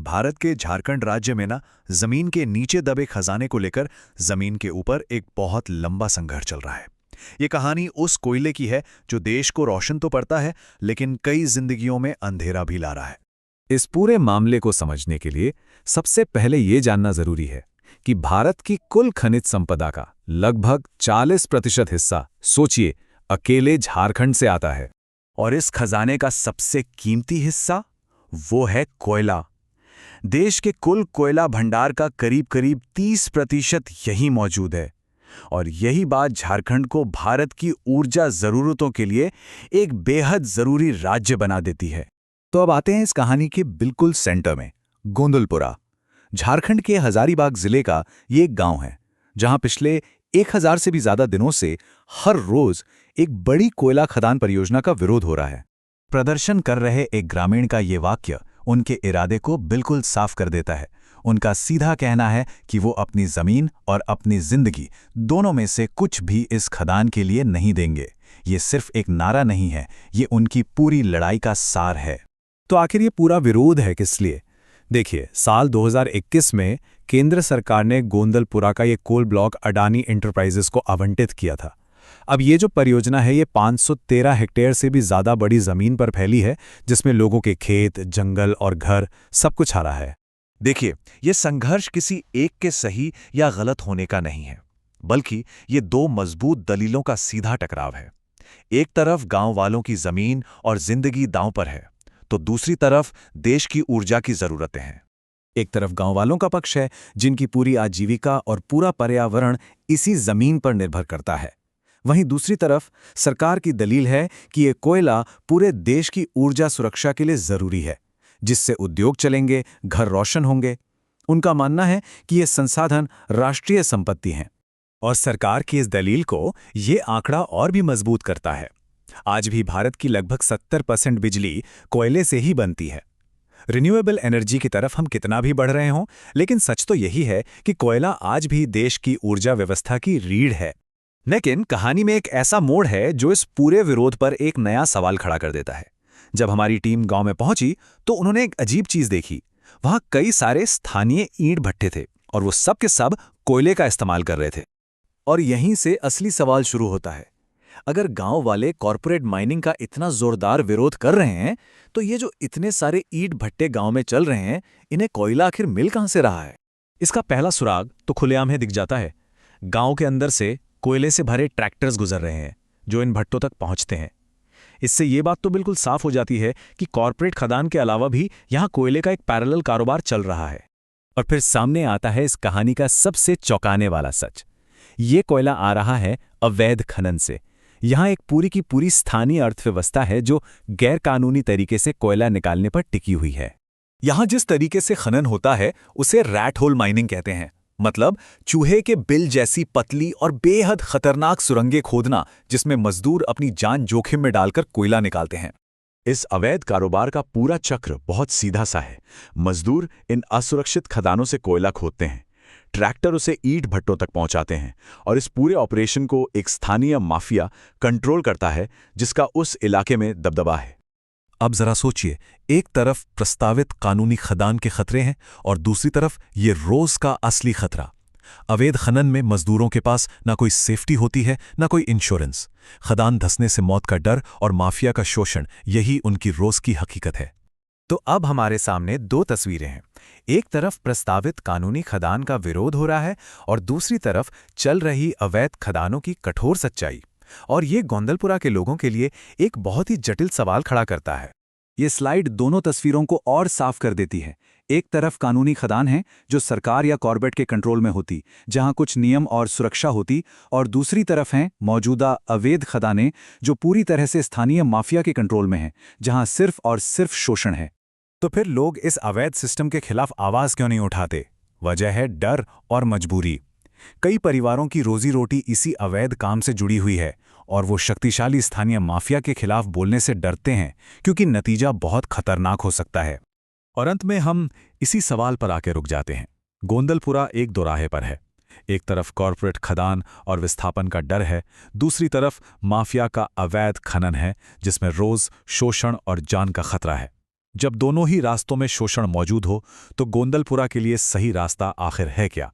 भारत के झारखंड राज्य में ना जमीन के नीचे दबे खजाने को लेकर जमीन के ऊपर एक बहुत लंबा संघर्ष चल रहा है। ये कहानी उस कोयले की है जो देश को रोशन तो करता है लेकिन कई जिंदगियों में अंधेरा भी ला रहा है। इस पूरे मामले को समझने के लिए सबसे पहले ये जानना जरूरी है कि भारत की कुल खनिज संपदा का लगभग 40% हिस्सा, सोचिए, अकेले झारखंड से आता है। और इस खजाने का सबसे कीमती हिस्सा वो है कोयला। देश के कुल कोयला भंडार का करीब 30% यही मौजूद है। और यही बात झारखंड को भारत की ऊर्जा जरूरतों के लिए एक बेहद जरूरी राज्य बना देती है। तो अब आते हैं इस कहानी के बिल्कुल सेंटर में, गोंदलपुरा। झारखंड के हजारीबाग जिले का ये एक गांव है जहां पिछले 1000 से भी ज्यादा दिनों से हर रोज एक बड़ी कोयला खदान परियोजना का विरोध हो रहा है। प्रदर्शन कर रहे एक ग्रामीण का ये वाक्य उनके इरादे को बिल्कुल साफ कर देता है। उनका सीधा कहना है कि वो अपनी जमीन और अपनी जिंदगी दोनों में से कुछ भी इस खदान के लिए नहीं देंगे। ये सिर्फ एक नारा नहीं है, ये उनकी पूरी लड़ाई का सार है। तो आखिर ये पूरा विरोध है किस लिए? देखिए, साल 2021 में केंद्र सरकार ने गोंदलपुरा का ये कोल ब्लॉक अडानी एंटरप्राइजेस को आवंटित किया था। अब ये जो परियोजना है ये 513 हेक्टेयर से भी ज्यादा बड़ी जमीन पर फैली है, जिसमें लोगों के खेत, जंगल और घर सब कुछ आ रहा है। देखिए, ये संघर्ष किसी एक के सही या गलत होने का नहीं है, बल्कि ये दो मजबूत दलीलों का सीधा टकराव है। एक तरफ गांव वालों की जमीन और जिंदगी दांव पर है, तो दूसरी तरफ देश की ऊर्जा की जरूरतें हैं। एक तरफ गांव वालों का पक्ष है, जिनकी पूरी आजीविका और पूरा पर्यावरण इसी जमीन पर निर्भर करता है। वहीं दूसरी तरफ सरकार की दलील है कि ये कोयला पूरे देश की ऊर्जा सुरक्षा के लिए जरूरी है, जिससे उद्योग चलेंगे, घर रोशन होंगे। उनका मानना है कि ये संसाधन राष्ट्रीय संपत्ति हैं। और सरकार की इस दलील को ये आंकड़ा और भी मजबूत करता है। आज भी भारत की लगभग 70% बिजली कोयले से ही बनती है। रिन्यूएबल एनर्जी की तरफ हम कितना भी बढ़ रहे हों, लेकिन सच तो यही है कि कोयला आज भी देश की ऊर्जा व्यवस्था की रीढ़ है। लेकिन कहानी में एक ऐसा मोड़ है जो इस पूरे विरोध पर एक नया सवाल खड़ा कर देता है। जब हमारी टीम गांव में पहुंची तो उन्होंने एक अजीब चीज देखी। वहां कई सारे स्थानीय ईंट भट्ठे थे और वो सब के सब कोयले का इस्तेमाल कर रहे थे। और यहीं से असली सवाल शुरू होता है। अगर गांव वाले कॉरपोरेट माइनिंग का इतना जोरदार विरोध कर रहे हैं, तो ये जो इतने सारे ईंट भट्टे गांव में चल रहे हैं, इन्हें कोयला आखिर मिल कहां से रहा है? इसका पहला सुराग तो खुलेआम है दिख जाता है। गांव के अंदर से कोयले से भरे ट्रैक्टर्स गुजर रहे हैं जो इन भट्टों तक पहुंचते हैं। इससे ये बात तो बिल्कुल साफ हो जाती है कि कॉरपोरेट खदान के अलावा भी यहां कोयले का एक पैरेलल कारोबार चल रहा है। और फिर सामने आता है इस कहानी का सबसे चौंकाने वाला सच। ये कोयला आ रहा है अवैध खनन से। यहां एक पूरी की पूरी स्थानीय अर्थव्यवस्था है जो गैर कानूनी तरीके से कोयला निकालने पर टिकी हुई है। यहां जिस तरीके से खनन होता है उसे रैट होल माइनिंग कहते हैं। मतलब चूहे के बिल जैसी पतली और बेहद खतरनाक सुरंगें खोदना, जिसमें मजदूर अपनी जान जोखिम में डालकर कोयला निकालते हैं। इस अवैध कारोबार का पूरा चक्र बहुत सीधा सा है। मजदूर इन असुरक्षित खदानों से कोयला खोदते हैं, ट्रैक्टर उसे ईंट भट्टों तक पहुंचाते हैं और इस पूरे ऑपरेशन को एक स्थानीय माफिया कंट्रोल करता है, जिसका उस इलाके में दबदबा है। अब जरा सोचिए, एक तरफ प्रस्तावित कानूनी खदान के खतरे हैं और दूसरी तरफ ये रोज का असली खतरा। अवैध खनन में मजदूरों के पास ना कोई सेफ्टी होती है, ना कोई इंश्योरेंस। खदान धंसने से मौत का डर और माफिया का शोषण, यही उनकी रोज की हकीकत है। तो अब हमारे सामने दो तस्वीरें हैं। एक तरफ प्रस्तावित कानूनी खदान का विरोध हो रहा है और दूसरी तरफ चल रही अवैध खदानों की कठोर सच्चाई। और ये गोंदलपुरा के लोगों के लिए एक बहुत ही जटिल सवाल खड़ा करता है। ये स्लाइड दोनों तस्वीरों को और साफ कर देती है। एक तरफ कानूनी खदान है जो सरकार या कॉर्पोरेट के कंट्रोल में होती, जहां कुछ नियम और सुरक्षा होती, और दूसरी तरफ हैं मौजूदा अवैध खदानें जो पूरी तरह से स्थानीय माफिया के कंट्रोल में हैं, जहां सिर्फ और सिर्फ शोषण है। तो फिर लोग इस अवैध सिस्टम के खिलाफ आवाज क्यों नहीं उठाते? वजह है डर और मजबूरी। कई परिवारों की रोजी रोटी इसी अवैध काम से जुड़ी हुई है और वो शक्तिशाली स्थानीय माफिया के खिलाफ बोलने से डरते हैं, क्योंकि नतीजा बहुत खतरनाक हो सकता है। और अंत में हम इसी सवाल पर आके रुक जाते हैं। गोंदलपुरा एक दोराहे पर है। एक तरफ कॉरपोरेट खदान और विस्थापन का डर है, दूसरी तरफ माफिया का अवैध खनन है जिसमें रोज शोषण और जान का खतरा है। जब दोनों ही रास्तों में शोषण मौजूद हो तो गोंदलपुरा के लिए सही रास्ता आखिर है क्या?